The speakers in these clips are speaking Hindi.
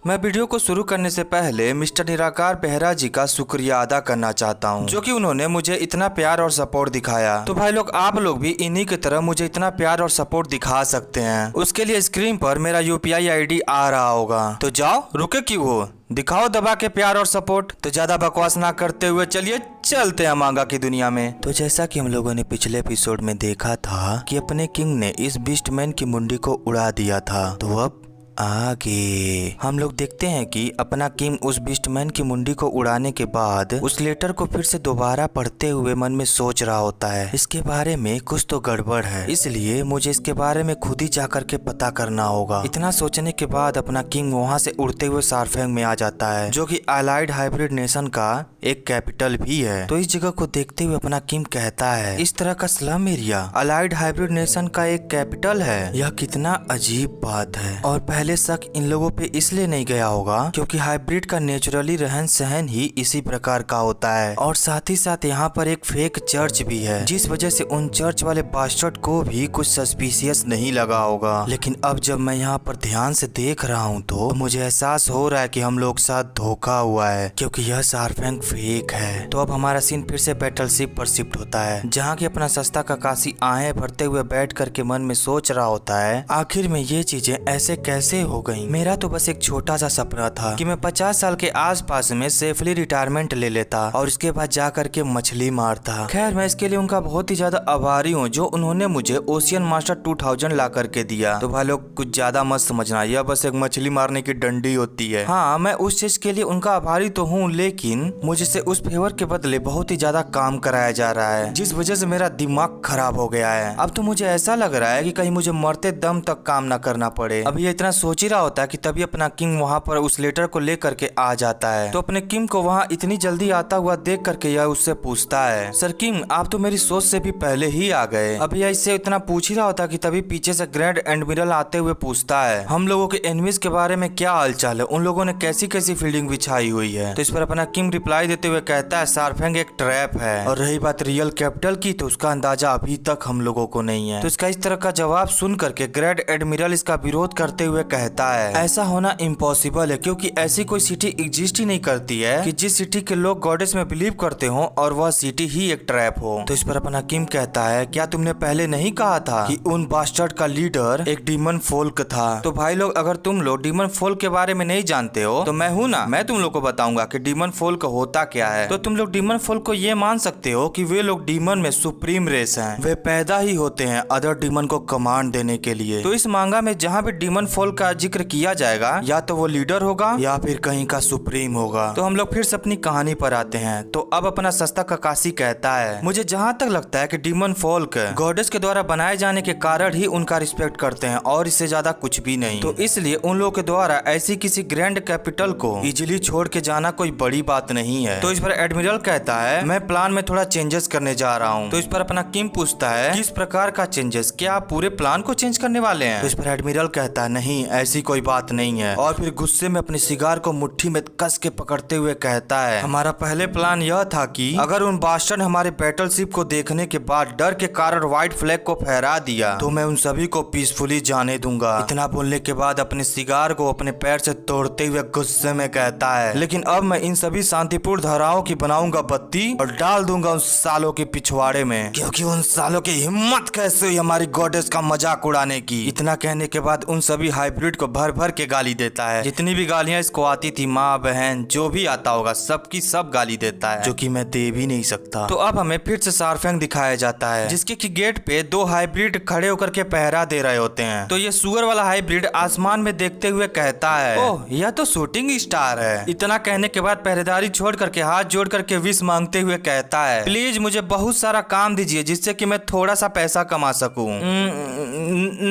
मैं वीडियो को शुरू करने से पहले मिस्टर निराकार बेहरा जी का शुक्रिया अदा करना चाहता हूं, जो कि उन्होंने मुझे इतना प्यार और सपोर्ट दिखाया। तो भाई लोग, आप लोग भी इन्हीं की तरह मुझे इतना प्यार और सपोर्ट दिखा सकते हैं। उसके लिए स्क्रीन पर मेरा UPI ID आ रहा होगा, तो जाओ, रुके क्यों हो, दिखाओ दबा के प्यार और सपोर्ट। तो ज्यादा बकवास ना करते हुए चलिए चलते हैं मांगा की दुनिया में। तो जैसा कि हम लोगों ने पिछले एपिसोड में देखा था कि अपने किंग ने इस बीस्टमैन की मुंडी को उड़ा दिया था, तो अब आगे हम लोग देखते हैं कि अपना किंग उस बीस्टमैन की मुंडी को उड़ाने के बाद उस लेटर को फिर से दोबारा पढ़ते हुए मन में सोच रहा होता है, इसके बारे में कुछ तो गड़बड़ है, इसलिए मुझे इसके बारे में खुद ही जाकर के पता करना होगा। इतना सोचने के बाद अपना किंग वहाँ से उड़ते हुए सारफेंग में आ जाता है, जो कि अलाइड हाइब्रिड नेशन का एक कैपिटल भी है। तो इस जगह को देखते हुए अपना किंग कहता है, इस तरह का slum area allied hybrid nation का एक कैपिटल है, यह कितना अजीब बात है। और पहले शक इन लोगों पे इसलिए नहीं गया होगा क्योंकि हाइब्रिड का नेचुरली रहन सहन ही इसी प्रकार का होता है, और साथ ही साथ यहाँ पर एक फेक चर्च भी है, जिस वजह से उन चर्च वाले बास्टर्ड को भी कुछ सस्पिशियस नहीं लगा होगा। लेकिन अब जब मैं यहाँ पर ध्यान से देख रहा हूँ तो मुझे एहसास हो रहा है कि हम लोग साथ धोखा हुआ है, क्योंकि यह सारफेंग फेक है। तो अब हमारा सीन फिर से बैटलशिप पर शिफ्ट होता है, जहाँ की अपना सस्ता ककासी आहें भरते हुए बैठ करके मन में सोच रहा होता है, आखिर में ये चीजें ऐसे कैसे हो गई। मेरा तो बस एक छोटा सा सपना था कि मैं 50 साल के आसपास में सेफली रिटायरमेंट ले लेता और उसके बाद जा करके मछली मारता। खैर, मैं इसके लिए उनका बहुत ही ज्यादा आभारी हूँ जो उन्होंने मुझे ओशियन मास्टर 2000 ला करके दिया। तो भाई लोग, कुछ ज्यादा मत समझना, यह बस एक मछली मारने की डंडी होती है। हाँ, मैं उस चीज के लिए उनका आभारी तो हूँ, लेकिन मुझे से उस फेवर के बदले बहुत ही ज्यादा काम कराया जा रहा है, जिस वजह से मेरा दिमाग खराब हो गया है। अब तो मुझे ऐसा लग रहा है कि कहीं मुझे मरते दम तक काम न करना पड़े। अब ये इतना सोच ही रहा होता है कि तभी अपना किंग वहाँ पर उस लेटर को लेकर के आ जाता है। तो अपने किंग को वहाँ इतनी जल्दी आता हुआ देख करके यह उससे पूछता है, सर किंग, आप तो मेरी सोच से भी पहले ही आ गए। अभी यह इससे इतना पूछ ही रहा होता कि तभी पीछे से ग्रैंड एडमिरल आते हुए पूछता है, हम लोगों के एनिमीज के बारे में क्या हालचाल है, उन लोगों ने कैसी कैसी फील्डिंग बिछाई हुई है। तो इस पर अपना किंग रिप्लाई देते हुए कहता है, सारफेंग एक ट्रैप है, और रही बात रियल कैपिटल की तो उसका अंदाजा अभी तक हम लोगों को नहीं है। तो इसका इस तरह का जवाब सुन करके ग्रैंड एडमिरल इसका विरोध करते हुए कहता है, ऐसा होना इम्पॉसिबल है, क्योंकि ऐसी कोई सिटी एग्जिस्ट ही नहीं करती है कि जिस सिटी के लोग गॉडेस में बिलीव करते हो और वह सिटी ही एक ट्रैप हो। तो इस पर अपना किंग कहता है, क्या तुमने पहले नहीं कहा था कि उन बास्टर्ड का लीडर एक डीमन फोल्क था? तो भाई लोग, अगर तुम लोग डीमन फोल्क के बारे में नहीं जानते हो तो मैं हूँ ना, मैं तुम लोग को बताऊंगा कि डीमन फोल्क होता क्या है। तो तुम लोग डीमन फोल्क को ये मान सकते हो कि वे लोग डीमन में सुप्रीम रेस हैं, वे पैदा ही होते हैं अदर डीमन को कमांड देने के लिए। तो इस मांगा में जहाँ भी डीमन फोल्क का जिक्र किया जाएगा, या तो वो लीडर होगा या फिर कहीं का सुप्रीम होगा। तो हम लोग फिर से अपनी कहानी पर आते हैं। तो अब अपना सस्ता ककासी कहता है, मुझे जहाँ तक लगता है कि डीमन फोल्क गॉडेस के द्वारा बनाए जाने के कारण ही उनका रिस्पेक्ट करते हैं और इससे ज्यादा कुछ भी नहीं। तो इसलिए उन लोगों के द्वारा ऐसी किसी ग्रैंड कैपिटल को इजिली छोड़ के जाना कोई बड़ी बात नहीं है। तो इस पर एडमिरल कहता है, मैं प्लान में थोड़ा चेंजेस करने जा रहा हूँ। तो इस पर अपना किंग पूछता है, किस प्रकार का चेंजेस, क्या आप पूरे प्लान को चेंज करने वाले हैं? तो इस पर एडमिरल कहता है, नहीं, ऐसी कोई बात नहीं है, और फिर गुस्से में अपने सिगार को मुट्ठी में कस के पकड़ते हुए कहता है, हमारा पहले प्लान यह था कि अगर उन बास्टर्ड हमारे बैटलशिप को देखने के बाद डर के कारण व्हाइट फ्लैग को फहरा दिया तो मैं उन सभी को पीसफुली जाने दूंगा। इतना बोलने के बाद अपने सिगार को अपने पैर से तोड़ते हुए गुस्से में कहता है, लेकिन अब मैं इन सभी शांतिपूर्ण धाराओं की बनाऊंगा बत्ती और डाल दूंगा उन सालों के पिछवाड़े में, क्योंकि उन सालों की हिम्मत कैसे हुई हमारी गॉडेस का मजाक उड़ाने की। इतना कहने के बाद उन सभी हाइब्रिड को भर भर के गाली देता है, जितनी भी गालियां इसको आती थी, माँ बहन जो भी आता होगा सबकी सब गाली देता है, जो कि मैं दे भी नहीं सकता। तो अब हमें फिर से सारफेंग दिखाया जाता है, जिसके की गेट पे दो हाइब्रिड खड़े होकर के पहरा दे रहे होते हैं। तो ये सुअर वाला हाइब्रिड आसमान में देखते हुए कहता है, ओह, यह तो शूटिंग स्टार है। इतना कहने के बाद पहरेदारी छोड़ करके हाथ जोड़ करके विश मांगते हुए कहता है, प्लीज मुझे बहुत सारा काम दीजिए जिससे कि मैं थोड़ा सा पैसा कमा सकूं।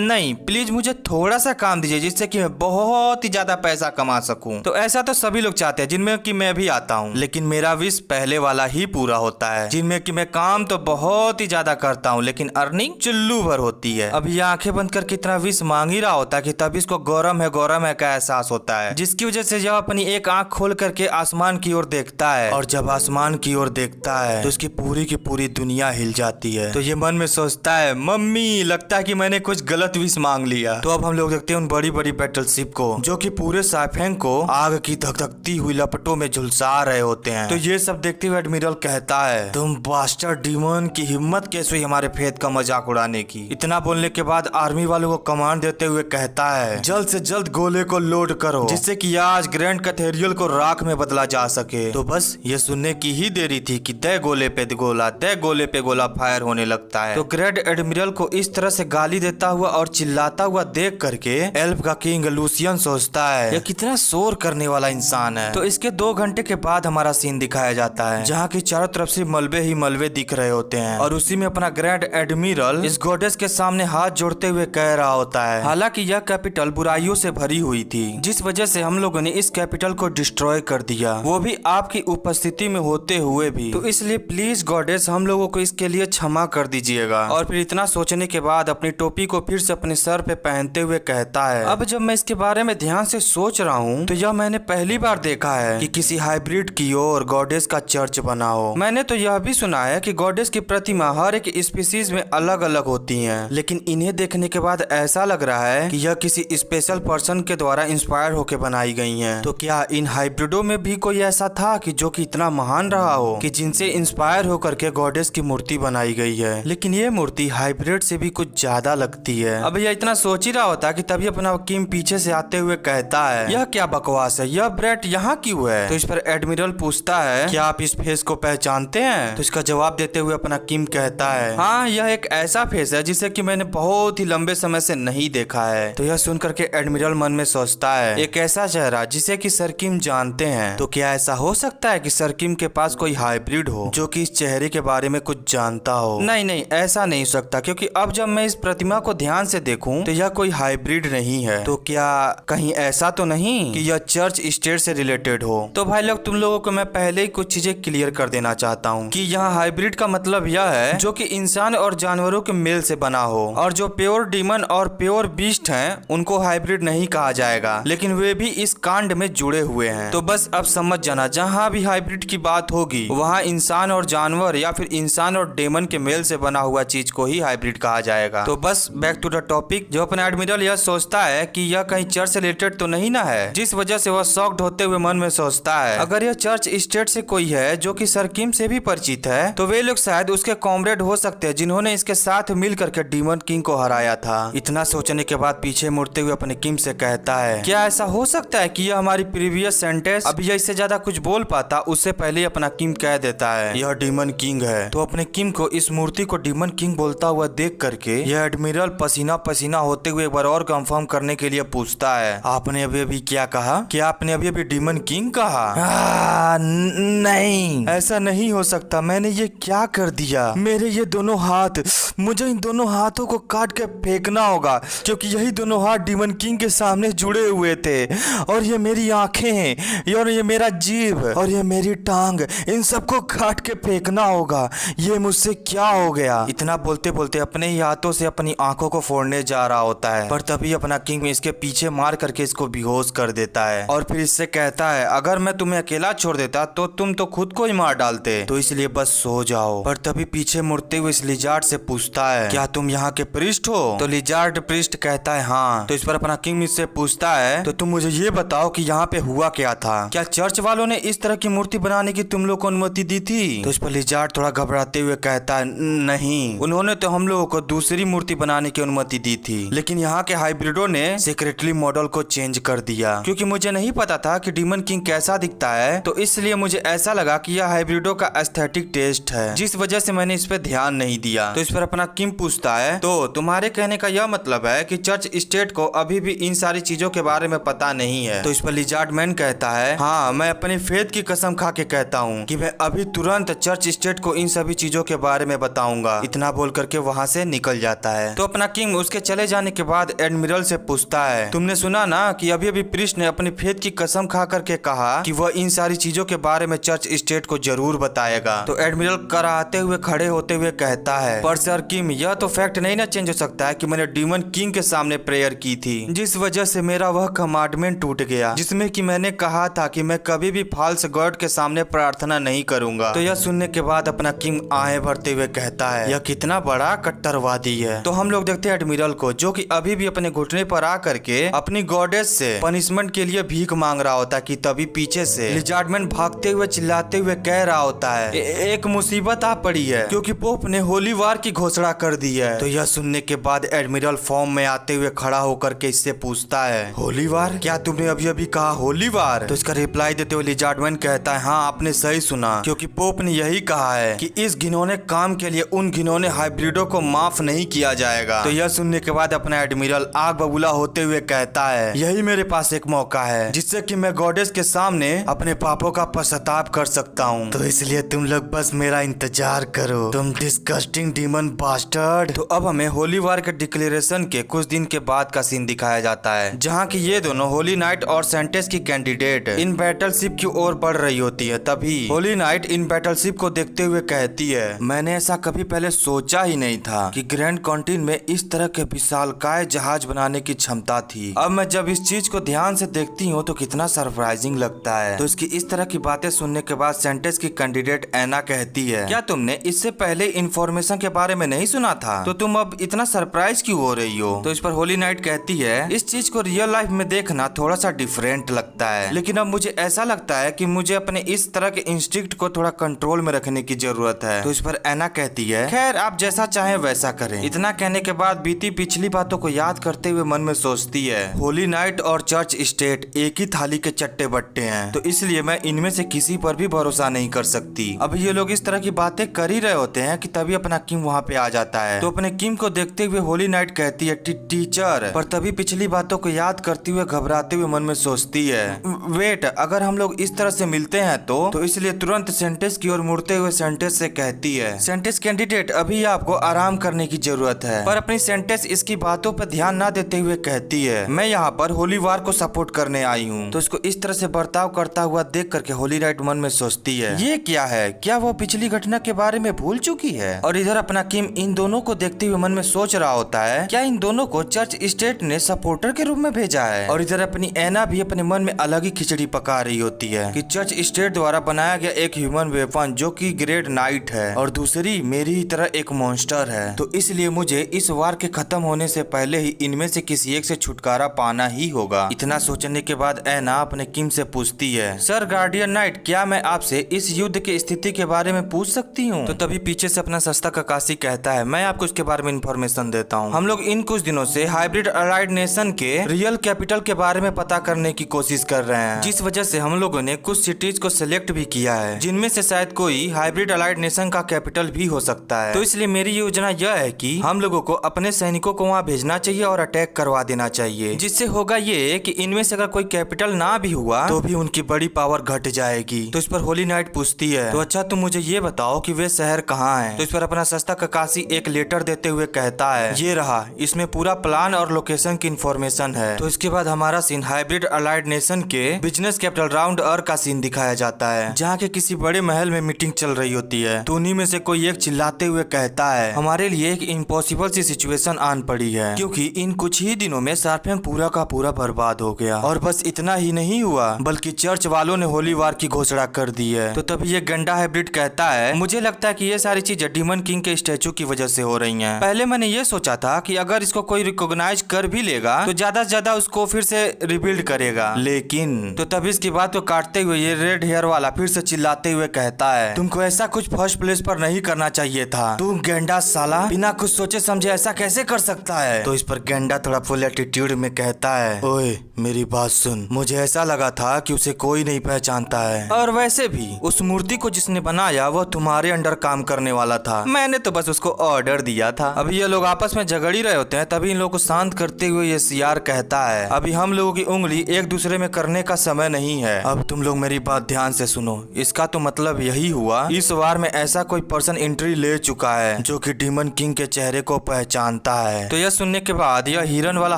नहीं, प्लीज मुझे थोड़ा सा काम दीजिए जिससे कि मैं बहुत ही ज्यादा पैसा कमा सकूं। तो ऐसा तो सभी लोग चाहते हैं, जिनमें कि मैं भी आता हूँ, लेकिन मेरा विश पहले वाला ही पूरा होता है, जिनमें कि मैं काम तो बहुत ही ज्यादा करता हूँ लेकिन अर्निंग चुल्लू भर होती है। अभी आंखें बंद करके इतना विश मांग ही रहा होता है कि तभी इसको गौरम है का एहसास होता है, जिसकी वजह से जब अपनी एक आंख खोल करके आसमान की ओर देखता है, और जब आसमान की ओर देखता है तो उसकी पूरी की पूरी दुनिया हिल जाती है। तो ये मन में सोचता है, मम्मी लगता है कि मैंने कुछ गलत विश मांग लिया। तो अब हम लोग देखते हैं उन बड़ी बड़ी बड़ी बैटलशिप को, जो कि पूरे साइफेंग को आग की धकधकती हुई लपटों में झुलसा रहे होते हैं। तो ये सब देखते हुए एडमिरल कहता है, तुम बास्टर्ड डीमन की हिम्मत कैसे हुई हमारे फेथ का मजाक उड़ाने की। इतना बोलने के बाद आर्मी वालों को कमांड देते हुए कहता है, जल्द से जल्द गोले को लोड करो, जिससे कि आज ग्रैंड कैथेड्रल को राख में बदला जा सके। तो बस ये सुनने की ही देरी थी कि तय गोले पे गोला, तय गोले पे गोला फायर होने लगता है। तो ग्रेट एडमिरल को इस तरह से गाली देता हुआ और चिल्लाता हुआ देख करके एल्फ का किंग लूसियन सोचता है, यह कितना शोर करने वाला इंसान है। तो इसके 2 घंटे के बाद हमारा सीन दिखाया जाता है, जहाँ की चारों तरफ से मलबे ही मलबे दिख रहे होते हैं और उसी में अपना ग्रैंड एडमिरल इस गॉडेस के सामने हाथ जोड़ते हुए कह रहा होता है, हालांकि यह कैपिटल बुराइयों से भरी हुई थी, जिस वजह से हम लोगों ने इस कैपिटल को डिस्ट्रॉय कर दिया, वो भी आपकी उपस्थिति में होते हुए भी। तो इसलिए प्लीज गॉडेस हम लोगों को इसके लिए क्षमा कर दीजिएगा। और फिर इतना सोचने के बाद अपनी टोपी को फिर से अपने सर पे पहनते हुए कहता है, अब जब मैं इसके बारे में ध्यान से सोच रहा हूँ तो यह मैंने पहली बार देखा है कि किसी हाइब्रिड की ओर गॉडेस का चर्च बना हो। मैंने तो यह भी सुना है कि गॉडेस की प्रतिमा हर एक स्पीसीज में अलग अलग होती है, लेकिन इन्हें देखने के बाद ऐसा लग रहा है कि यह किसी स्पेशल पर्सन के द्वारा इंस्पायर होकर बनाई गई है। तो क्या इन हाइब्रिडों में भी कोई ऐसा था कि जो कि इतना महान रहा हो कि जिनसे इंस्पायर होकर के गॉडेस की मूर्ति बनाई गई है, लेकिन ये मूर्ति हाइब्रिड से भी कुछ ज्यादा लगती है। अब यह इतना सोच ही रहा होता कि तभी अपना किम पीछे से आते हुए कहता है, यह क्या बकवास है, यह ब्रेट यहाँ क्यों है। तो इस पर एडमिरल पूछता है, क्या आप इस फेस को पहचानते हैं। तो इसका जवाब देते हुए अपना किम कहता है, हाँ यह एक ऐसा फेस है जिसे कि मैंने बहुत ही लंबे समय से नहीं देखा है। तो यह सुनकर के एडमिरल मन में सोचता है, एक ऐसा चेहरा जिसे कि सर किम जानते हैं, तो क्या ऐसा हो सकता है कि सर किम के पास कोई हाइब्रिड हो जो कि इस चेहरे के बारे में कुछ जानता हो। नहीं नहीं, ऐसा नहीं हो सकता, क्योंकि अब जब मैं इस प्रतिमा को ध्यान से देखूं तो यह कोई हाइब्रिड नहीं है। तो क्या कहीं ऐसा तो नहीं कि यह चर्च स्टेट से रिलेटेड हो। तो भाई लोग, तुम लोगों को मैं पहले ही कुछ चीजें क्लियर कर देना चाहता हूँ कि यहाँ हाइब्रिड का मतलब यह है जो कि इंसान और जानवरों के मेल से बना हो, और जो प्योर डीमन और प्योर बीस्ट हैं उनको हाइब्रिड नहीं कहा जाएगा, लेकिन वे भी इस कांड में जुड़े हुए हैं। तो बस अब समझ जाना, जहाँ भी हाइब्रिड की बात होगी वहाँ इंसान और जानवर या फिर इंसान और डेमन के मेल से बना हुआ चीज को ही हाइब्रिड कहा जाएगा। तो बस बैक टू द टॉपिक, जो अपना एडमिरल यह सोचता है कि यह कहीं चर्च से रिलेटेड तो नहीं ना है, जिस वजह से वह शॉक्ड होते हुए मन में सोचता है, अगर यह चर्च स्टेट से कोई है जो कि सर किम से भी परिचित है तो वे लोग शायद उसके कॉमरेड हो सकते हैं जिन्होंने इसके साथ मिल करके डीमन किंग को हराया था। इतना सोचने के बाद पीछे मुड़ते हुए अपने किम से कहता है, क्या ऐसा हो सकता है कि यह हमारी प्रीवियस सेंटेंस, अभी यह इससे ज्यादा कुछ बोल पाता उससे पहले ही अपना किम कह देता है, यह डीमन किंग है। तो अपने किम को इस मूर्ति को डीमन किंग बोलता हुआ देख करके यह एडमिरल पसीना पसीना होते हुए एक बार और कंफर्म करने के लिए पूछता है, आपने अभी अभी क्या कहा, क्या आपने अभी अभी डीमन किंग कहा। नहीं, ऐसा नहीं हो सकता, मैंने ये क्या कर दिया, मेरे ये दोनों हाथ, मुझे इन दोनों हाथों को काट के फेंकना होगा, क्योंकि यही दोनों हाथ डीमन किंग के सामने जुड़े हुए थे, और ये मेरी आंखें और ये मेरा जीभ और ये मेरी टांग, इन सबको काट के फेंकना होगा, ये मुझसे क्या हो गया। इतना बोलते बोलते अपने ही हाथों से अपनी आंखों को फोड़ने जा रहा होता है, पर तभी अपना किंग इसके पीछे मार करके इसको बेहोश कर देता है और फिर इससे कहता है, अगर मैं तुम्हें अकेला छोड़ देता तो तुम तो खुद को ही मार डालते, तो इसलिए बस सो जाओ। पर तभी पीछे मुड़ते हुए इस लिजार्ड से पूछता है, क्या तुम यहाँ के प्रीस्ट हो। तो लिजार्ड प्रीस्ट कहता है हाँ। तो इस पर अपना किंग इससे पूछता है, तो तुम मुझे ये बताओ कि यहाँ पे हुआ क्या था, क्या चर्च वालों ने इस तरह की मूर्ति बनाने की तुम लोग को अनुमति दी थी। तो इस पर लिजार्ड थोड़ा घबराते हुए कहता है, नहीं, उन्होंने तो हम लोगों को दूसरी मूर्ति बनाने की अनुमति दी थी, लेकिन यहाँ के हाइब्रिडों ने सीक्रेटली मॉडल को चेंज कर दिया, क्योंकि मुझे नहीं पता था कि डीमन किंग कैसा दिखता है, तो इसलिए मुझे ऐसा लगा कि यह हाइब्रिडों का एस्थेटिक टेस्ट है, जिस वजह से मैंने इस पे ध्यान नहीं दिया। तो इस पर अपना किम पूछता है, तो तुम्हारे कहने का यह मतलब है कि चर्च स्टेट को अभी भी इन सारी चीजों के बारे में पता नहीं है। तो इस पर लिजार्ड मैन कहता है, हाँ, मैं अपनी फेथ की कसम खा के कहता हूँ कि मैं अभी तुरंत चर्च स्टेट को इन सभी चीजों के बारे में बताऊंगा। इतना बोल करके वहाँ से निकल जाता है। तो अपना किंग उसके चले जाने के बाद एडमिरल से पूछता है, तुमने सुना ना कि अभी अभी प्रीस्ट ने अपनी फेथ की कसम खा करके कहा कि वह इन सारी चीजों के बारे में चर्च स्टेट को जरूर बताएगा। तो एडमिरल कराते हुए खड़े होते हुए कहता है, पर सर किम, यह तो फैक्ट नहीं ना चेंज हो सकता है कि मैंने डीमन किंग के सामने प्रेयर की थी, जिस वजह से मेरा वह कमांडमेंट टूट गया जिसमें कि मैंने कहा था कि मैं कभी भी फॉल्स गॉड के सामने प्रार्थना नहीं करूंगा। तो यह सुनने के बाद अपना किंग आए भरते हुए कहता है, यह कितना बड़ा कट्टरवादी है। तो हम लोग देखते हैं एडमिरल को, जो कि अभी भी अपने घुटने पर आकर के अपनी गॉडेस से पनिशमेंट के लिए भीख मांग रहा होता है कि तभी पीछे से लिजार्डमैन भागते हुए चिल्लाते हुए कह रहा होता है एक मुसीबत आ पड़ी है क्योंकि पोप ने होली वार की घोषणा कर दी है। तो यह सुनने के बाद एडमिरल फॉर्म में आते हुए खड़ा होकर के इससे पूछता है होली वार, क्या तुमने अभी अभी कहा होली वार? तो इसका रिप्लाई देते हुए लिजार्डमैन कहता है हाँ आपने सही सुना, क्योंकि पोप ने यही कहा है कि इस घिनौने काम के लिए उन घिनौने हाइब्रिडों को माफ नहीं किया जाएगा। तो यह सुनने के बाद अपना एडमिरल आग बबूला होते हुए कहता है यही मेरे पास एक मौका है जिससे कि मैं गॉडेस के सामने अपने पापों का पश्चाताप कर सकता हूँ। तो इसलिए तुम लोग बस मेरा इंतजार करो, तुम डिस्गस्टिंग डीमन बास्टर्ड। तो अब हमें होली वार के डिक्लेरेशन के कुछ दिन के बाद का सीन दिखाया जाता है, जहाँ की ये दोनों होली नाइट और सेंटेस की कैंडिडेट इन बैटलशिप की ओर बढ़ रही होती है। तभी होली नाइट इन बैटलशिप को देखते हुए कहती है मैंने ऐसा कभी पहले सोचा ही नहीं था कि ग्रैंड कॉन्टिन में इस तरह के विशालकाय जहाज बनाने की क्षमता थी। अब मैं जब इस चीज को ध्यान से देखती हूँ तो कितना सरप्राइजिंग लगता है। तो इसकी इस तरह की बातें सुनने के बाद सेंटेस की कैंडिडेट एना कहती है क्या तुमने इससे पहले इंफॉर्मेशन के बारे में नहीं सुना था, तो तुम अब इतना सरप्राइज क्यों हो रही हो? तो इस पर होली नाइट कहती है इस चीज को रियल लाइफ में देखना थोड़ा सा डिफरेंट लगता है, लेकिन अब मुझे ऐसा लगता है कि मुझे अपने इस तरह के इंस्टिंक्ट को थोड़ा कंट्रोल में रखने की जरूरत है। तो इस पर एना कहती है खैर आप जैसा चाहें वैसा करें। इतना कहने के बाद बीती पिछली बातों को याद करते हुए मन में सोचती है होली नाइट और चर्च स्टेट एक ही थाली के चट्टे बट्टे हैं, तो इसलिए मैं इनमें से किसी पर भी भरोसा नहीं कर सकती। अब ये लोग इस तरह की बातें कर ही रहे होते हैं कि तभी अपना किम वहाँ पे आ जाता है। तो अपने किम को देखते हुए होली नाइट कहती है टीचर, पर तभी पिछली बातों को याद करते हुए घबराते हुए मन में सोचती है वेट, अगर हम लोग इस तरह से मिलते हैं तो इसलिए तुरंत सेंटेस की ओर मुड़ते हुए सेंटेस से कहती है सेंटेस कैंडिडेट अभी आपको आराम करने की जरूरत है। पर अपनी सेंटेस इसकी बातों पर ध्यान न देते हुए कहती है मैं यहाँ पर होली वार को सपोर्ट करने आई हूँ। तो इसको इस तरह से बर्ताव करता हुआ देख करके होली नाइट मन में सोचती है ये क्या है, क्या वो पिछली घटना के बारे में भूल चुकी है? और इधर अपना किम इन दोनों को देखते हुए मन में सोच रहा होता है क्या इन दोनों को चर्च स्टेट ने सपोर्टर के रूप में भेजा है? और इधर अपनी एना भी अपने मन में अलग ही खिचड़ी पका रही होती है कि चर्च स्टेट द्वारा बनाया गया एक ह्यूमन वेपन जो कि ग्रेट नाइट है और दूसरी मेरी ही तरह एक मॉन्स्टर है। तो इसलिए मुझे इस वार के खत्म होने से पहले ही इनमें से किसी एक से छुटकारा पाना ही होगा। इतना सोचने के बाद एना अपने किम से पूछती है सर गार्डियन नाइट, क्या मैं आपसे इस युद्ध की स्थिति के बारे में पूछ सकती हूँ? तो तभी पीछे से अपना सस्ता ककाशी कहता है मैं आपको इसके बारे में इंफॉर्मेशन देता हूँ। हम लोग इन कुछ दिनों से हाइब्रिड अलाइड नेशन के रियल कैपिटल के बारे में पता करने की कोशिश कर रहे हैं, जिस वजह से हम लोगों ने कुछ सिटीज को सिलेक्ट भी किया है जिनमें से शायद कोई हाइब्रिड अलाइड नेशन का कैपिटल भी हो सकता है। तो इसलिए मेरी योजना यह है कि हम लोगों को अपने सैनिकों को वहाँ भेजना चाहिए और अटैक करवा देना चाहिए, जिससे होगा ये कि इनमें से अगर कोई कैपिटल ना भी हुआ तो भी उनकी बड़ी पावर घट जाएगी। तो इस पर होली नाइट पूछती है तो अच्छा तुम मुझे ये बताओ कि वे शहर कहाँ है? तो इस पर अपना सस्ता ककाशी एक लेटर देते हुए कहता है ये रहा, इसमें पूरा प्लान और लोकेशन की इंफॉर्मेशन है। तो इसके बाद हमारा सीन हाइब्रिड अलाइड नेशन के बिजनेस कैपिटल राउंड का सीन दिखाया जाता है, जहाँ के किसी बड़े महल में मीटिंग चल रही होती है। तो उन्हीं में से कोई एक चिल्लाते हुए कहता है हमारे लिए एक इम्पॉसिबल सी सिचुएशन आन पड़ी है, क्योंकि इन कुछ ही दिनों में सार्फेंग पूरा का पूरा बर्बाद हो गया। और बस इतना ही नहीं हुआ बल्कि चर्च वालों ने होली वार की घोषणा कर दी है। तो तभी ये गंडा हाइब्रिड कहता है मुझे लगता है कि ये सारी चीजें डीमन किंग के स्टैचू की वजह से हो रही हैं। पहले मैंने ये सोचा था कि अगर इसको कोई रिकॉग्नाइज कर भी लेगा तो ज्यादा से ज्यादा उसको फिर से रिबिल्ड करेगा, लेकिन तो तभी इसकी बात को काटते हुए ये रेड हेयर वाला फिर से चिल्लाते हुए कहता है तुमको ऐसा कुछ फर्स्ट प्लेस पर नहीं करना चाहिए था, तुम गेंडा साला बिना कुछ सोचे समझे ऐसा कैसे कर सकता है? तो इस पर गेंडा थोड़ा फुल एटीट्यूड में कहता है ओए मेरी बात सुन, मुझे ऐसा लगा था कि उसे कोई नहीं पहचानता है, और वैसे भी उस मूर्ति को जिसने बनाया वो तुम्हारे अंडर काम करने वाला था, मैंने तो बस उसको ऑर्डर दिया था। अभी ये लोग आपस में झगड़ ही रहे होते हैं, तभी इन लोगों को शांत करते हुए ये सियार कहता है अभी हम लोगों की उंगली एक दूसरे में करने का समय नहीं है, अब तुम लोग मेरी बात ध्यान से सुनो। इसका तो मतलब यही हुआ इस वार में ऐसा कोई पर्सन एंट्री ले चुका है जो कि डीमन किंग के चेहरे को पहचानता है। तो यह सुनने के बाद यह हिरन वाला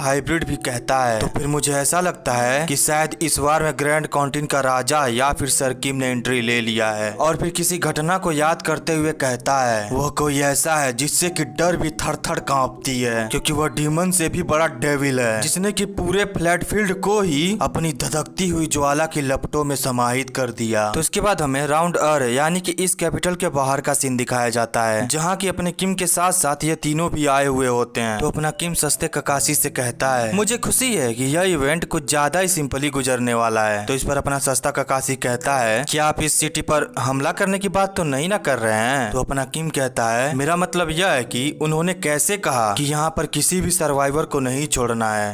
हाइब्रिड भी कहता है तो फिर मुझे ऐसा लगता है कि शायद इस वार में ग्रैंड कॉन्टिन का राजा या फिर सर किम ने एंट्री ले लिया है। और फिर किसी घटना को याद करते हुए कहता है वह कोई ऐसा है जिससे कि डर भी थर थर कांपती है, क्योंकि वह डीमन से भी बड़ा डेविल है जिसने कि पूरे फ्लैट फील्ड को ही अपनी धधकती हुई ज्वाला की लपटों में समाहित कर दिया। तो इसके बाद हमें राउंड यानी कि इस कैपिटल के बाहर का सीन दिखाया जाता है, जहाँ की अपने किम के साथ साथ ये तीनों भी आए हुए होते हैं। तो अपना किम सस्ते ककाशी इससे कहता है मुझे खुशी है कि यह इवेंट कुछ ज्यादा ही सिंपली गुजरने वाला है। तो इस पर अपना सस्ता ककाशी कहता है क्या आप इस सिटी पर हमला करने की बात तो नहीं ना कर रहे हैं। तो अपना किम कहता है मेरा मतलब यह है कि उन्होंने कैसे कहा कि यहाँ पर किसी भी सर्वाइवर को नहीं छोड़ना है।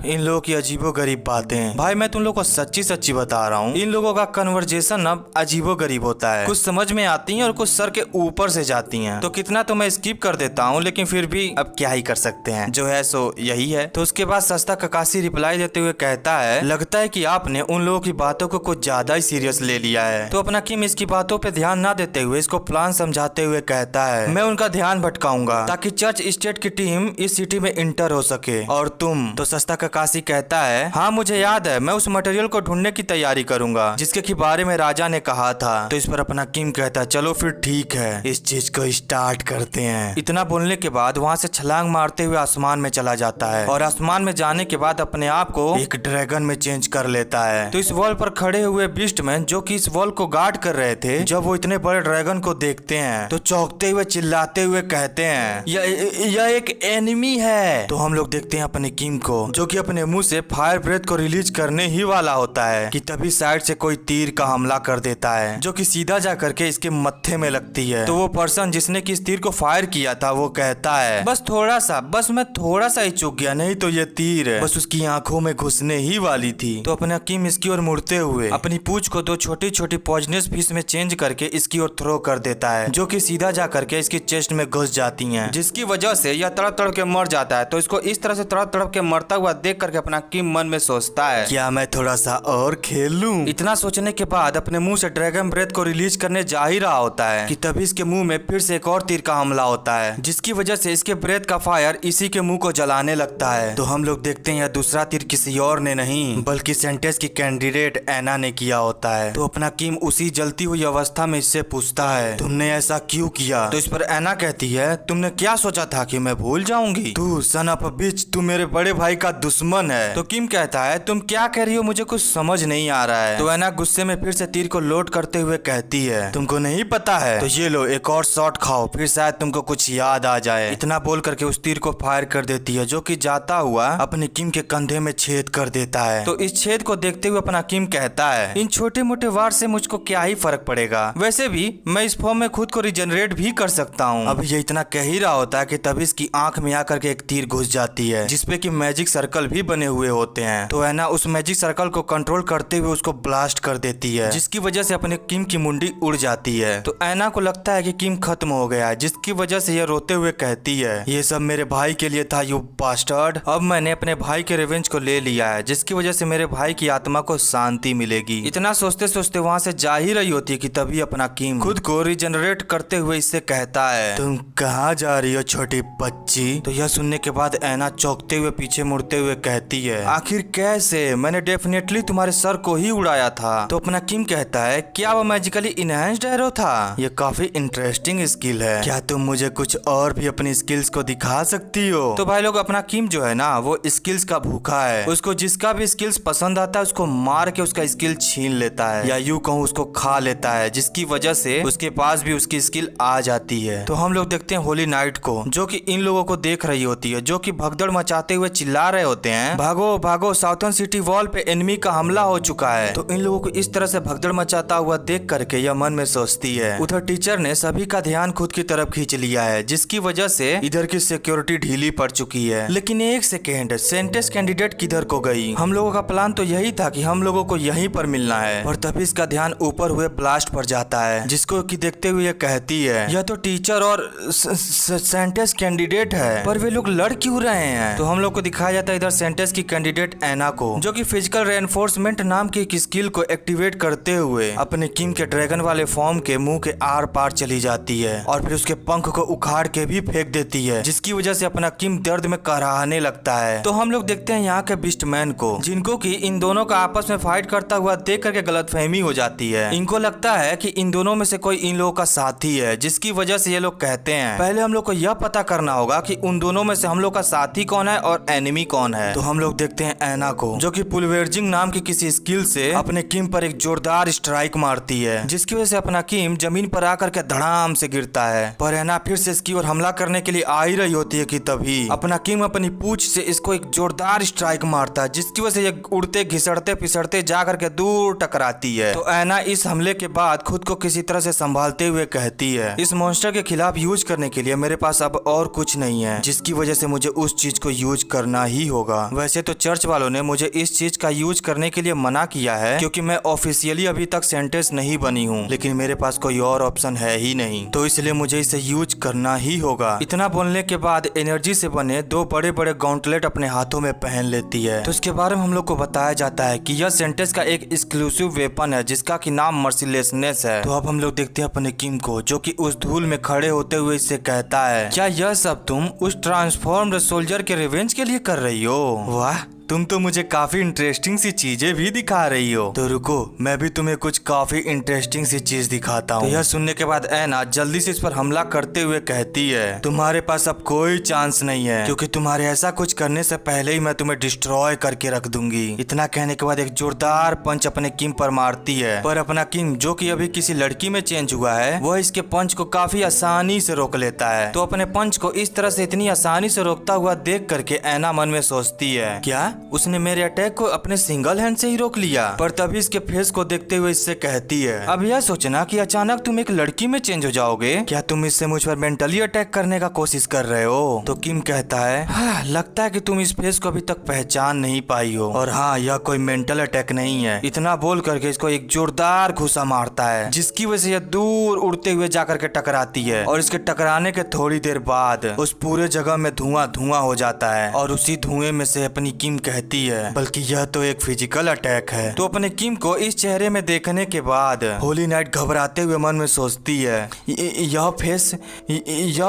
इन लोगों की अजीबोगरीब बातें। भाई मैं तुम लोग को सच्ची सच्ची बता रहा हूँ, इन लोगों का कन्वर्जेशन अब अजीबोगरीब होता है। कुछ समझ में आती हैं और कुछ सर के ऊपर से जाती हैं। तो कितना तो मैं स्किप कर देता हूँ, लेकिन फिर भी अब क्या ही कर सकते हैं, जो है सो यही है। तो उसके बाद सस्ता ककाशी रिप्लाई देते हुए कहता है लगता है कि आपने उन लोगों की बातों को कुछ ज्यादा ही सीरियस ले लिया है। तो अपना किम इसकी बातों पे ध्यान ना देते हुए इसको प्लान समझाते हुए कहता है मैं उनका ध्यान भटकाऊंगा ताकि चर्च स्टेट की टीम इस सिटी में इंटर हो सके। और तुम? तो सस्ता ककाशी कहता है हाँ मुझे याद है, मैं उस मटेरियल को ढूंढने की तैयारी करूंगा जिसके के बारे में राजा ने कहा था। तो इस पर अपना किम कहता है चलो फिर ठीक है, इस चीज को स्टार्ट करते हैं। इतना बोलने के बाद वहाँ से छलांग मारते हुए आसमान में चला जाता है और आसमान में जाने के बाद अपने आप को एक ड्रैगन में चेंज कर लेता है। तो इस वॉल पर खड़े हुए बीस्टमैन जो कि इस वॉल को गार्ड कर रहे थे, जब वो इतने बड़े ड्रैगन को देखते हैं तो चौंकते हुए चिल्लाते हुए कहते हैं यह एक एनिमी है। तो हम लोग देखते हैं अपने किम को जो कि अपने मुंह से फायर ब्रेथ को रिलीज करने ही वाला होता है कि तभी साइड से कोई तीर का हमला कर देता है जो कि सीधा जा करके इसके मत्थे में लगती है। तो वो पर्सन जिसने कि इस तीर को फायर किया था वो कहता है बस थोड़ा सा, बस मैं थोड़ा सा ही चूक गया, नहीं तो ये तीर बस उसकी आंखों में घुसने ही वाली थी। तो अपना किम इसकी ओर मुड़ते हुए अपनी पूंछ को दो छोटी छोटी पॉइजनस फिश में चेंज करके इसकी ओर थ्रो कर देता है जो कि सीधा जा करके इसकी चेस्ट में घुस जाती हैं, जिसकी वजह से यह तड़प तड़प के मर जाता है। तो इसको इस तरह से तड़प तड़प के मरता हुआ देख करके अपना किम मन में सोचता है क्या मैं थोड़ा सा और खेल लूं। इतना सोचने के बाद अपने मुंह से ड्रैगन ब्रेथ को रिलीज करने जा ही रहा होता है कि तभी इसके मुंह में फिर से एक और तीर का हमला होता है जिसकी वजह से इसके ब्रेथ का फायर इसी के मुंह को जलाने लगता है। तो हम लोग देखते हैं दूसरा तीर किसी और ने नहीं बल्कि सेंटेस की कैंडिडेट एना ने किया होता है। तो अपना किम उसी जलती हुई अवस्था में इससे पूछता है तुमने ऐसा क्यों किया। तो इस पर एना कहती है तुमने क्या सोचा था कि मैं भूल जाऊंगी, तू सन ऑफ अ बिच, तू मेरे बड़े भाई का दुश्मन है। तो किम कहता है तुम क्या कह रही हो, मुझे कुछ समझ नहीं आ रहा है। तो एना गुस्से में फिर से तीर को लोड करते हुए कहती है तुमको नहीं पता है तो ये लो एक और शॉट खाओ, फिर शायद तुमको कुछ याद आ जाए। इतना बोल करके उस तीर को फायर कर देती है जो कि जाता हुआ अपने किम के कंधे में छेद कर देता है। तो इस छेद को देखते हुए अपना किम कहता है इन छोटे मोटे वार से मुझको क्या ही फर्क पड़ेगा, वैसे भी मैं इस फॉर्म में खुद को रिजनरेट भी कर सकता हूँ। अब ये इतना कह ही रहा होता है कि तभी इसकी आंख में आकर के एक तीर घुस जाती है जिसपे कि मैजिक सर्कल भी बने हुए होते हैं। तो एना उस मैजिक सर्कल को कंट्रोल करते हुए उसको ब्लास्ट कर देती है जिसकी वजह से अपने किम की मुंडी उड़ जाती है। तो एना को लगता है कि किम खत्म हो गया है, जिसकी वजह से ये रोते हुए कहती है ये सब मेरे भाई के लिए था यू बास्टर्ड। अब मैंने अपने भाई के रिवेंज को ले लिया है जिसकी वजह से मेरे भाई की आत्मा को शांति मिलेगी। इतना सोचते सोचते वहाँ से जा ही रही होती है कि तभी अपना किम खुद को रिजनरेट करते हुए इससे कहता है तुम कहाँ जा रही हो छोटी बच्ची। तो यह सुनने के बाद एना चौंकते हुए पीछे मुड़ते हुए कहती है आखिर कैसे, मैंने डेफिनेटली तुम्हारे सर को ही उड़ाया था। तो अपना किम कहता है क्या वो मैजिकली इनहेंस्ड एरो था, ये काफी इंटरेस्टिंग स्किल है, क्या तुम मुझे कुछ और भी अपनी स्किल्स को दिखा सकती हो। तो भाई लोग अपना किम जो है ना वो स्किल्स का भूखा है, उसको जिसका भी स्किल्स पसंद आता है उसको मार के उसका स्किल छीन लेता है या यूं कहूँ उसको खा लेता है, जिसकी वजह से उसके पास भी उसकी स्किल आ जाती है। तो हम लोग देखते हैं होली नाइट को जो कि इन लोगों को देख रही होती है जो कि भगदड़ मचाते हुए चिल्ला रहे होते हैं भागो भागो साउथर्न सिटी वॉल पे एनिमी का हमला हो चुका है। तो इन लोगों को इस तरह से भगदड़ मचाता हुआ देख करके यह मन में सोचती है उधर टीचर ने सभी का ध्यान खुद की तरफ खींच लिया है जिसकी वजह से इधर की सिक्योरिटी ढीली पड़ चुकी है। लेकिन एक सेकेंड, सेंटेस कैंडिडेट किधर को गई। हम लोगों का प्लान तो यही था कि हम लोगों को यहीं पर मिलना है और तभी इसका ध्यान ऊपर हुए ब्लास्ट पर जाता है जिसको कि देखते हुए कहती है यह तो टीचर और सेंटेस कैंडिडेट है पर वे लोग लड़ क्यों रहे हैं। तो हम लोग को दिखाया जाता है इधर सेंटेस की कैंडिडेट एना को जो कि फिजिकल रेनफोर्समेंट नाम की एक स्किल को एक्टिवेट करते हुए अपने किम के ड्रैगन वाले फॉर्म के मुंह के आर पार चली जाती है और फिर उसके पंख को उखाड़ के भी फेंक देती है जिसकी वजह से अपना किम दर्द में कराहने लगता है। तो हम लोग देखते हैं यहाँ के बीस्टमैन को जिनको कि इन दोनों का आपस में फाइट करता हुआ देख करके गलतफहमी हो जाती है। इनको लगता है कि इन दोनों में से कोई इन लोगों का साथी है जिसकी वजह से ये लोग कहते हैं पहले हम लोग को यह पता करना होगा कि उन दोनों में से हम लोग का साथी कौन है और एनिमी कौन है। तो हम लोग देखते हैं एना को जो कि पुलवेर्जिंग नाम की किसी स्किल से अपने किम पर एक जोरदार स्ट्राइक मारती है जिसकी वजह से अपना किम जमीन पर आकर के धड़ाम से गिरता है। पर एना फिर से इसकी ओर हमला करने के लिए आ ही रही होती है कि तभी अपना किम अपनी पूंछ से इसको एक जोरदार स्ट्राइक मारता है, जिसकी वजह से ये उड़ते घिसड़ते फिसड़ते जा करके दूर टकराती है। तो ऐना इस हमले के बाद खुद को किसी तरह से संभालते हुए कहती है, इस मॉन्स्टर के खिलाफ यूज करने के लिए मेरे पास अब और कुछ नहीं है, जिसकी वजह से मुझे उस चीज को यूज करना ही होगा। वैसे तो चर्च वालों ने मुझे इस चीज का यूज करने के लिए मना किया है, क्योंकि मैं ऑफिशियली अभी तक सेंटेंस नहीं बनी हूँ, लेकिन मेरे पास कोई और ऑप्शन है ही नहीं, तो इसलिए मुझे इसे यूज करना ही होगा। इतना बोलने के बाद एनर्जी से बने 2 बड़े बड़े गॉन्टलेट अपने हाथों में पहन लेती है। तो इसके बारे में हम लोग को बताया जाता है कि यह सेंटेंस का एक एक्सक्लूसिव वेपन है, जिसका कि नाम मर्सीलेसनेस है। तो अब हम लोग देखते हैं अपने किम को, जो कि उस धूल में खड़े होते हुए इससे कहता है, क्या यह सब तुम उस ट्रांसफॉर्म्ड सोल्जर के रिवेंज के लिए कर रही हो? वाह, तुम तो मुझे काफी इंटरेस्टिंग सी चीजें भी दिखा रही हो। तो रुको, मैं भी तुम्हें कुछ काफी इंटरेस्टिंग सी चीज दिखाता हूँ। तो यह सुनने के बाद ऐना जल्दी से इस पर हमला करते हुए कहती है, तुम्हारे पास अब कोई चांस नहीं है, क्योंकि तुम्हारे ऐसा कुछ करने से पहले ही मैं तुम्हें डिस्ट्रॉय करके रख दूंगी। इतना कहने के बाद एक जोरदार पंच अपने किम पर मारती है, पर अपना किम, जो कि अभी किसी लड़की में चेंज हुआ है, वह इसके पंच को काफी आसानी से रोक लेता है। तो अपने पंच को इस तरह से इतनी आसानी से रोकता हुआ देख करके ऐना मन में सोचती है, क्या उसने मेरे अटैक को अपने सिंगल हैंड से ही रोक लिया? पर तभी इसके फेस को देखते हुए इससे कहती है, अब यह सोचना कि अचानक तुम एक लड़की में चेंज हो जाओगे, क्या तुम इससे मुझ पर मेंटली अटैक करने का कोशिश कर रहे हो? तो किम कहता है, हाँ, लगता है कि तुम इस फेस को अभी तक पहचान नहीं पाई हो, और हाँ, यह कोई मेंटल अटैक नहीं है। इतना बोल करके इसको एक जोरदार घुसा मारता है, जिसकी वजह से यह दूर उड़ते हुए जाकर के टकराती है, और इसके टकराने के थोड़ी देर बाद उस पूरे जगह में धुआं धुआं हो जाता है, और उसी धुएं में से अपनी किम कहती है, बल्कि यह तो एक फिजिकल अटैक है। तो अपने किम को इस चेहरे में देखने के बाद होली नाइट घबराते हुए मन में सोचती है, यह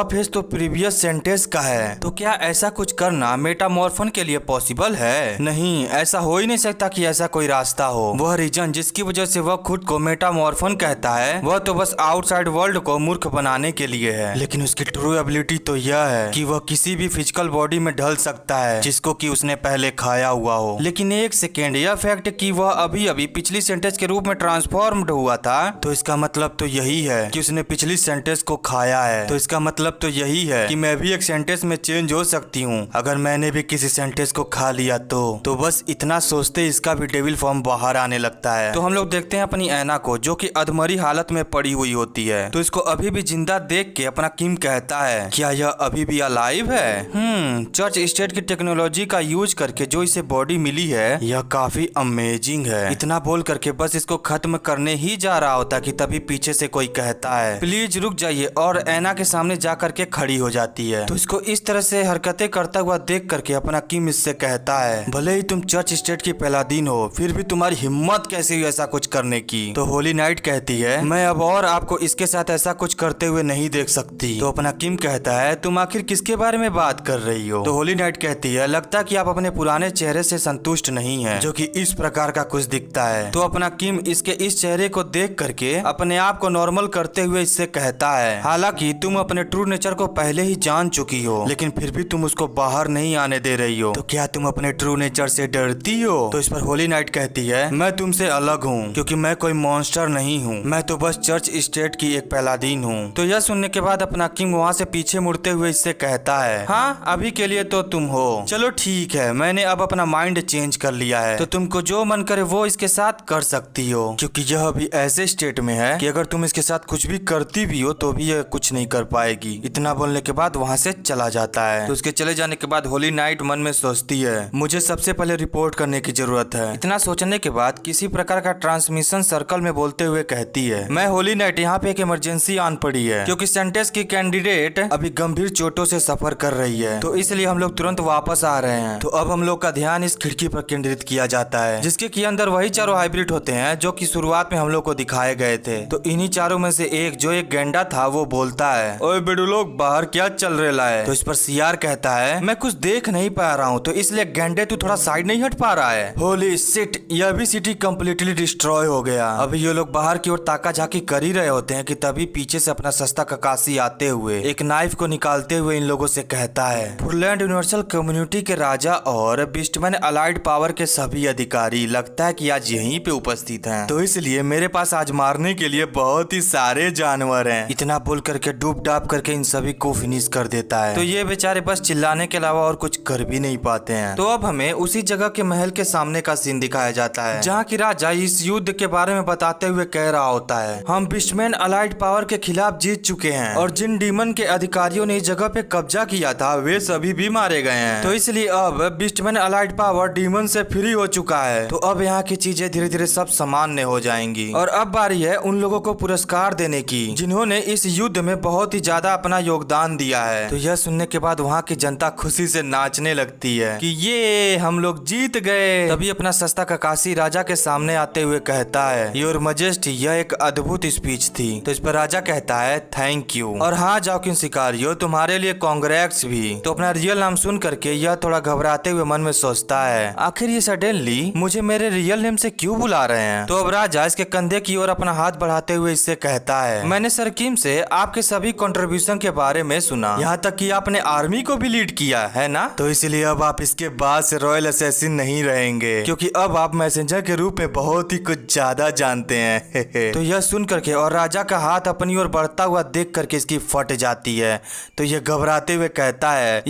फेस तो प्रीवियस सेंटेंस का है, तो क्या ऐसा कुछ करना मेटामॉर्फन के लिए पॉसिबल है? नहीं, ऐसा हो ही नहीं सकता कि ऐसा कोई रास्ता हो। वह रीजन जिसकी वजह से वह खुद को मेटामॉर्फन कहता है, वह तो बस आउटसाइड वर्ल्ड को मूर्ख बनाने के लिए है, लेकिन उसकी ट्रू एबिलिटी तो यह है कि वह किसी भी फिजिकल बॉडी में ढल सकता है जिसको कि उसने पहले खाया हुआ हो। लेकिन एक सेकेंड, यह फैक्ट कि वह अभी अभी पिछली सेंटेंस के रूप में ट्रांसफॉर्म्ड हुआ था, तो इसका मतलब तो यही है कि उसने पिछली सेंटेंस को खाया है। तो इसका मतलब तो यही है कि मैं भी एक सेंटेंस में चेंज हो सकती हूँ अगर मैंने भी किसी सेंटेंस को खा लिया तो बस इतना सोचते इसका भी डेविल फॉर्म बाहर आने लगता है। तो हम लोग देखते हैं अपनी ऐना को, जो कि अधमरी हालत में पड़ी हुई होती है। तो इसको अभी भी जिंदा देख के अपना किम कहता है, क्या यह अभी भी अलाइव है? चर्च स्टेट की टेक्नोलॉजी का यूज करके जो इसे बॉडी मिली है, यह काफी अमेजिंग है। इतना बोल करके बस इसको खत्म करने ही जा रहा होता कि तभी पीछे से कोई कहता है, प्लीज रुक जाइए, और ऐना के सामने जा करके खड़ी हो जाती है। तो इसको इस तरह से हरकतें करता हुआ देख करके अपना किम इससे कहता है, भले ही तुम चर्च स्टेट की पैलादीन हो, फिर भी तुम्हारी हिम्मत कैसे हुई ऐसा कुछ करने की? तो होली नाइट कहती है, मैं अब और आपको इसके साथ ऐसा कुछ करते हुए नहीं देख सकती। तो अपना किम कहता है, तुम आखिर किसके बारे में बात कर रही हो? तो होली नाइट कहती है, लगता कि आप अपने पुराने चेहरे से संतुष्ट नहीं है, जो कि इस प्रकार का कुछ दिखता है। तो अपना किम इसके इस चेहरे को देख करके अपने आप को नॉर्मल करते हुए इससे कहता है, हालांकि तुम अपने ट्रू नेचर को पहले ही जान चुकी हो, लेकिन फिर भी तुम उसको बाहर नहीं आने दे रही हो, तो क्या तुम अपने ट्रू नेचर से डरती हो? तो इस पर होली नाइट कहती है, मैं तुमसे अलग हूँ, क्योंकि मैं कोई मॉन्स्टर नहीं हूँ, मैं तो बस चर्च स्टेट की एक पैलादीन हूँ। तो यह सुनने के बाद अपना किंग वहाँ से पीछे मुड़ते हुए इससे कहता है, हाँ, अभी के लिए तो तुम हो, चलो ठीक है, मैंने अब अपना माइंड चेंज कर लिया है, तो तुमको जो मन करे वो इसके साथ कर सकती हो, क्योंकि यह अभी ऐसे स्टेट में है कि अगर तुम इसके साथ कुछ भी करती भी हो तो भी यह कुछ नहीं कर पाएगी। इतना बोलने के बाद वहाँ से चला जाता है। तो उसके चले जाने के बाद होली नाइट मन में सोचती है, मुझे सबसे पहले रिपोर्ट करने की जरूरत है। इतना सोचने के बाद किसी प्रकार का ट्रांसमिशन सर्कल में बोलते हुए कहती है, मैं होली नाइट, यहाँ पे एक इमरजेंसी आन पड़ी है, क्योंकि सेंटेंस की कैंडिडेट अभी गंभीर चोटों से सफर कर रही है, तो इसलिए हम लोग तुरंत वापस आ रहे हैं। तो अब हम लोग का ध्यान इस खिड़की पर केंद्रित किया जाता है, जिसके की अंदर वही चारों हाइब्रिड होते हैं जो कि शुरुआत में हम लोग को दिखाए गए थे। तो इन्हीं चारों में से एक, जो एक गेंडा था, वो बोलता है, ओए बेडू लोग, बाहर क्या चल रहा है? तो इस पर सीआर कहता है, मैं कुछ देख नहीं पा रहा हूँ, तो इसलिए गेंडे तू थोड़ा साइड नहीं हट पा रहा है? होली शिट, यह भी सिटी कम्प्लीटली डिस्ट्रॉय हो गया। अभी ये लोग बाहर की ओर ताका झाकी कर ही रहे होते हैं कि तभी पीछे से अपना सस्ता ककासी आते हुए एक नाइफ को निकालते हुए इन लोगों से कहता है, फुरलैंड यूनिवर्सल कम्युनिटी के राजा और बिस्टमैन अलाइड पावर के सभी अधिकारी लगता है कि आज यहीं पे उपस्थित हैं। तो इसलिए मेरे पास आज मारने के लिए बहुत ही सारे जानवर हैं। इतना बोल करके डूब डाब करके इन सभी को फिनिश कर देता है। तो ये बेचारे बस चिल्लाने के अलावा और कुछ कर भी नहीं पाते हैं। तो अब हमें उसी जगह के महल के सामने का सीन दिखाया जाता है, जहाँ की राजा इस युद्ध के बारे में बताते हुए कह रहा होता है, हम बिस्टमैन अलाइड पावर के खिलाफ जीत चुके हैं और जिन डीमन के अधिकारियों ने इस जगह पे कब्जा किया था वे सभी भी मारे गए हैं। तो इसलिए अब बिस्टमैन अलाइड पावर डीमन से फ्री हो चुका है। तो अब यहाँ की चीजें धीरे धीरे सब सामान्य हो जाएंगी और अब बारी है उन लोगों को पुरस्कार देने की जिन्होंने इस युद्ध में बहुत ही ज्यादा अपना योगदान दिया है। तो यह सुनने के बाद वहाँ की जनता खुशी से नाचने लगती है कि ये हम लोग जीत गए। तभी अपना सस्ता ककासी राजा के सामने आते हुए कहता है, योर मजेस्टी, यह एक अद्भुत स्पीच थी। तो इस पर राजा कहता है, थैंक यू, और हाँ जाओकिन शिकारियों, तुम्हारे लिए कांग्रेट्स भी। तो अपना रियल नाम सुन करके यह थोड़ा घबराते हुए मन में सोचता है, आखिर ये सडनली मुझे मेरे रियल नेम से क्यों बुला रहे हैं। तो अब राजा इसके कंधे की ओर अपना हाथ बढ़ाते हुए इससे कहता है, मैंने सरकीम से आपके सभी कंट्रीब्यूशन के बारे में सुना, यहाँ तक कि आपने आर्मी को भी लीड किया है ना। तो इसलिए अब आप इसके बाद से रॉयल असैसिन नहीं रहेंगे, क्योंकि अब आप मैसेंजर के रूप में बहुत ही कुछ ज्यादा जानते हैं। तो यह सुन करके और राजा का हाथ अपनी ओर बढ़ता हुआ देख करके इसकी फट जाती है। तो यह घबराते हुए कहता है,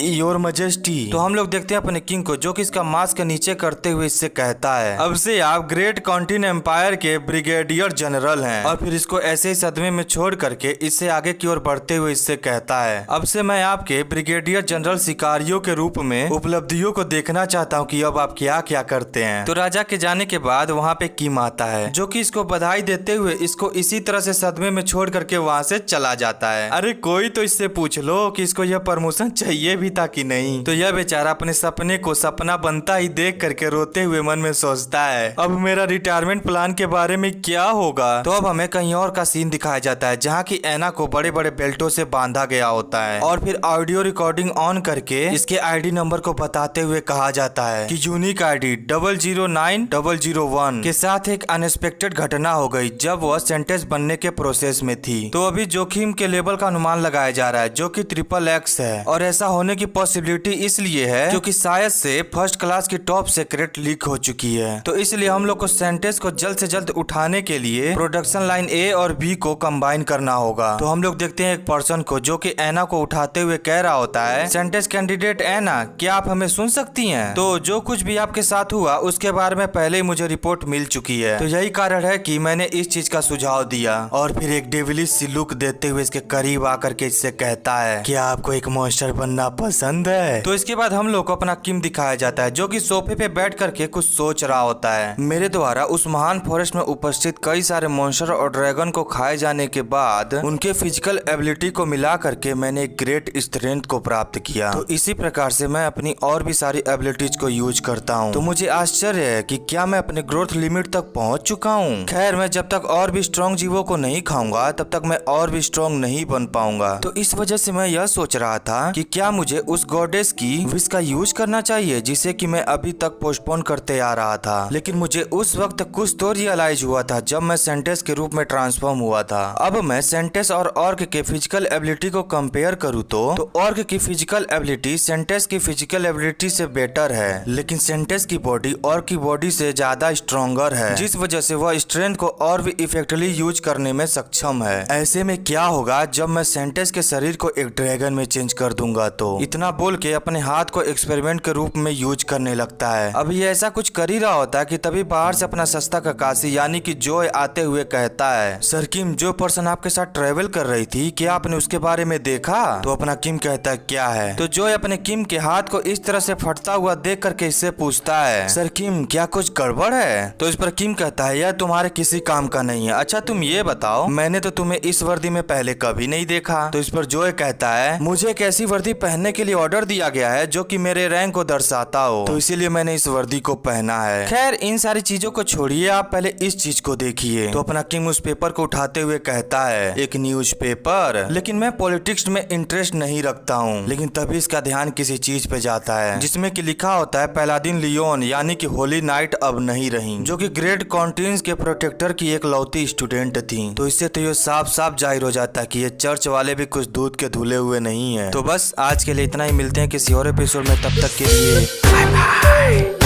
योर मजेस्टी। तो हम लोग देखते हैं अपने किंग को, जो कि इसका मास्क नीचे करते हुए इससे कहता है, अब से आप ग्रेट कॉन्टिन एम्पायर के ब्रिगेडियर जनरल हैं। और फिर इसको ऐसे ही सदमे में छोड़ करके इससे आगे की ओर बढ़ते हुए इससे कहता है, अब से मैं आपके ब्रिगेडियर जनरल शिकारियों के रूप में उपलब्धियों को देखना चाहता हूँ कि अब आप क्या क्या करते हैं। तो राजा के जाने के बाद वहाँ पे किम आता है, जो कि इसको बधाई देते हुए इसको इसी तरह से सदमे में छोड़ करके वहाँ से चला जाता है। अरे कोई तो इससे पूछ लो कि इसको यह प्रमोशन चाहिए भी था कि नहीं। तो यह बेचारा अपने सपने को सपना बनता ही देख करके रोते हुए मन में सोचता है, अब मेरा रिटायरमेंट प्लान के बारे में क्या होगा। तो अब हमें कहीं और का सीन दिखाया जाता है, जहाँ की ऐना को बड़े बड़े बेल्टों से बांधा गया होता है और फिर ऑडियो रिकॉर्डिंग ऑन करके इसके आईडी नंबर को बताते हुए कहा जाता है कि यूनिक आईडी 009001 के साथ एक अनएक्सपेक्टेड घटना हो गई जब वह सेंटेंस बनने के प्रोसेस में थी। तो अभी जोखिम के लेवल का अनुमान लगाया जा रहा है, जो कि XXX है, और ऐसा होने की पॉसिबिलिटी इसलिए है क्योंकि शायद से फर्स्ट क्लास की टॉप सीक्रेट लीक हो चुकी है। तो इसलिए हम लोग को सेंटेंस को जल्द से जल्द उठाने के लिए प्रोडक्शन लाइन A और B को कंबाइन करना होगा। तो हम लोग देखते हैं एक पर्सन को, जो कि ऐना को उठाते हुए कह रहा होता है, सेंटेंस कैंडिडेट ऐना, क्या आप हमें सुन सकती हैं? तो जो कुछ भी आपके साथ हुआ उसके बारे में पहले ही मुझे रिपोर्ट मिल चुकी है, तो यही कारण है कि मैंने इस चीज का सुझाव दिया। और फिर एक डेविलिश सी लुक देते हुए इसके करीब आकर के इससे कहता है, क्या आपको एक मॉन्स्टर बनना पसंद है? तो इसके बाद हम लोग को अपना किम दिखाया जाता है, जो कि सोफे पे बैठ करके कुछ सोच रहा होता है। मेरे द्वारा उस महान फॉरेस्ट में उपस्थित कई सारे मॉन्स्टर और ड्रैगन को खाए जाने के बाद उनके फिजिकल एबिलिटी को मिला करके मैंने एक ग्रेट स्ट्रेंथ को प्राप्त किया। तो इसी प्रकार से मैं अपनी और भी सारी एबिलिटीज को यूज करता हूँ। तो मुझे आश्चर्य है कि क्या मैं अपने ग्रोथ लिमिट तक पहुँच चुका हूँ। खैर, मैं जब तक और भी स्ट्रॉन्ग जीवों को नहीं खाऊंगा तब तक मैं और भी स्ट्रॉन्ग नहीं बन पाऊंगा। तो इस वजह से मैं यह सोच रहा था कि क्या मुझे उस गॉडेस की विश का यूज करना चाहिए जिसे कि मैं अभी तक पोस्टपोन करते आ रहा था। लेकिन मुझे उस वक्त कुछ तो रियलाइज हुआ था जब मैं सेंटेस के रूप में ट्रांसफॉर्म हुआ था। अब मैं सेंटेस और ऑर्क के फिजिकल एबिलिटी को कंपेयर करूँ तो ऑर्क की फिजिकल एबिलिटी सेंटेस की फिजिकल एबिलिटी से बेटर है, लेकिन सेंटेस की बॉडी ऑर्क की बॉडी से ज्यादा स्ट्रॉन्गर है, जिस वजह से वह स्ट्रेंथ को और भी इफेक्टिवली यूज करने में सक्षम है। ऐसे में क्या होगा जब मैं सेंटेस के शरीर को एक ड्रैगन में चेंज कर दूंगा। तो इतना बोल के अपने हाथ को एक्सपेरिमेंट के रूप में यूज करने लगता है। अब ये ऐसा कुछ कर ही रहा होता है कि तभी बाहर से अपना सस्ता ककासी यानी कि जोय आते हुए कहता है, सर किम, जो पर्सन आपके साथ ट्रेवल कर रही थी, क्या आपने उसके बारे में देखा? तो अपना किम कहता है, क्या है? तो जोय अपने किम के हाथ को इस तरह से फटता हुआ देख करके इससे पूछता है, सर किम, क्या कुछ गड़बड़ है? तो इस पर किम कहता है, यह तुम्हारे किसी काम का नहीं है। अच्छा तुम ये बताओ, मैंने तो तुम्हें इस वर्दी में पहले कभी नहीं देखा। तो इस पर जोय कहता है, मुझे एक ऐसी वर्दी पहनने के लिए ऑर्डर दिया गया है जो कि मेरे रैंक को दर्शाता हो, तो इसीलिए मैंने इस वर्दी को पहना है। खैर, इन सारी चीजों को छोड़िए, आप पहले इस चीज को देखिए। तो अपना किंग उस पेपर को उठाते हुए कहता है, एक न्यूज़पेपर? लेकिन मैं पॉलिटिक्स में इंटरेस्ट नहीं रखता हूँ। लेकिन तभी इसका ध्यान किसी चीज पे जाता है जिसमें कि लिखा होता है, पैलाडिन लियोन यानी कि होली नाइट अब नहीं रही, जो कि ग्रेट कॉन्टिन्स के प्रोटेक्टर की एक लौती स्टूडेंट थी। तो इससे तो ये साफ साफ जाहिर हो जाता है कि ये चर्च वाले भी कुछ दूध के धुले हुए नहीं है। तो बस आज के लिए इतना ही, मिलते हैं किसी और एपिसोड में, तब तक के रहिए। Bye bye.